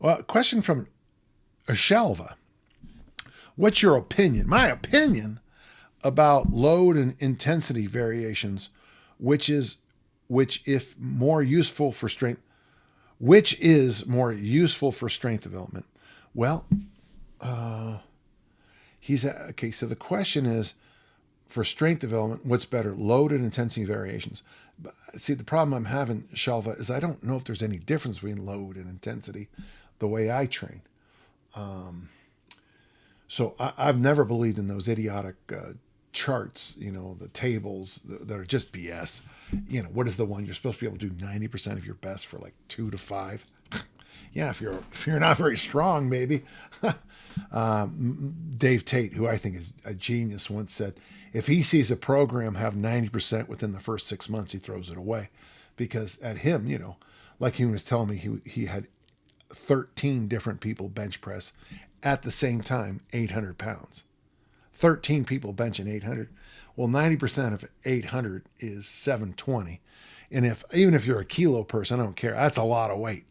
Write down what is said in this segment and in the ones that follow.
Well, a question from Shelva. What's your opinion? My opinion about load and intensity variations, which is more useful for strength development. Well, okay. So the question is, for strength development, what's better, load and intensity variations? But see, the problem I'm having, Shelva, is I don't know if there's any difference between load and intensity the way I train. So I've never believed in those idiotic charts, the tables that are just BS. What is the one you're supposed to be able to do 90% of your best for like 2 to 5? Yeah, if you're not very strong, maybe. Dave Tate, who I think is a genius, once said, if he sees a program have 90% within the first 6 months, he throws it away, because at him, like he was telling me, he had 13 different people bench press at the same time, 800 pounds. 13 people benching 800. Well, 90% of 800 is 720. And even if you're a kilo person, I don't care. That's a lot of weight.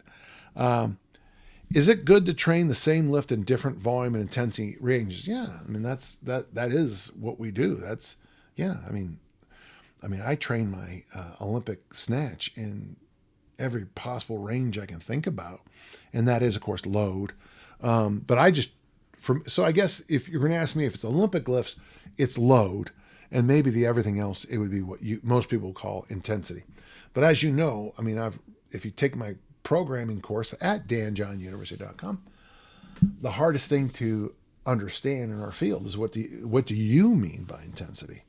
Is it good to train the same lift in different volume and intensity ranges? Yeah, I mean that is what we do. I train my Olympic snatch in every possible range I can think about, and that is, of course, load. But so I guess if you're going to ask me if it's Olympic lifts, it's load, and maybe the everything else, it would be what most people call intensity. But as you know, if you take my programming course at danjohnuniversity.com, the hardest thing to understand in our field is what do you mean by intensity?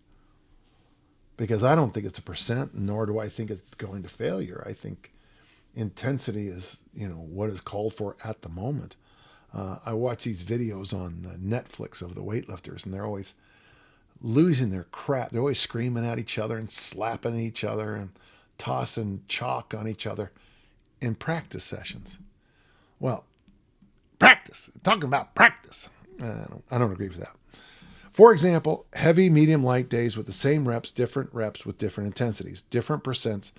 Because I don't think it's a percent, nor do I think it's going to failure. I think intensity is, what is called for at the moment. I watch these videos on Netflix of the weightlifters, and they're always losing their crap. They're always screaming at each other and slapping each other and tossing chalk on each other in practice sessions. Well, practice. Talking about practice. I don't agree with that. For example, heavy, medium, light days with the same reps, different reps with different intensities, different percents,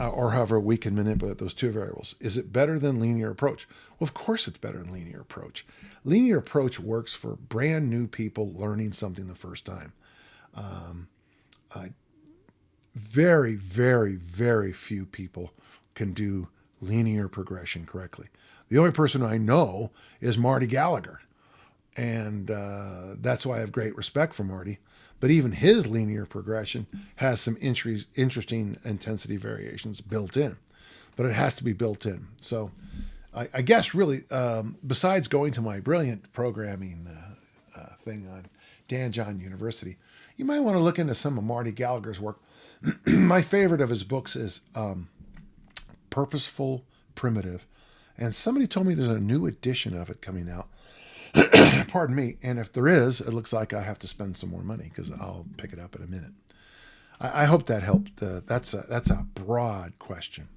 or however we can manipulate those two variables. Is it better than linear approach? Well, of course it's better than linear approach. Linear approach works for brand new people learning something the first time. Very, very, very few people can do linear progression correctly. The only person I know is Marty Gallagher. And that's why I have great respect for Marty. But even his linear progression has some interesting intensity variations built in. But it has to be built in. So I guess really, besides going to my brilliant programming thing on Dan John University, you might want to look into some of Marty Gallagher's work. My favorite of his books is Purposeful Primitive. And somebody told me there's a new edition of it coming out. Pardon me. And if there is, it looks like I have to spend some more money, because I'll pick it up in a minute. I hope that helped. That's a broad question.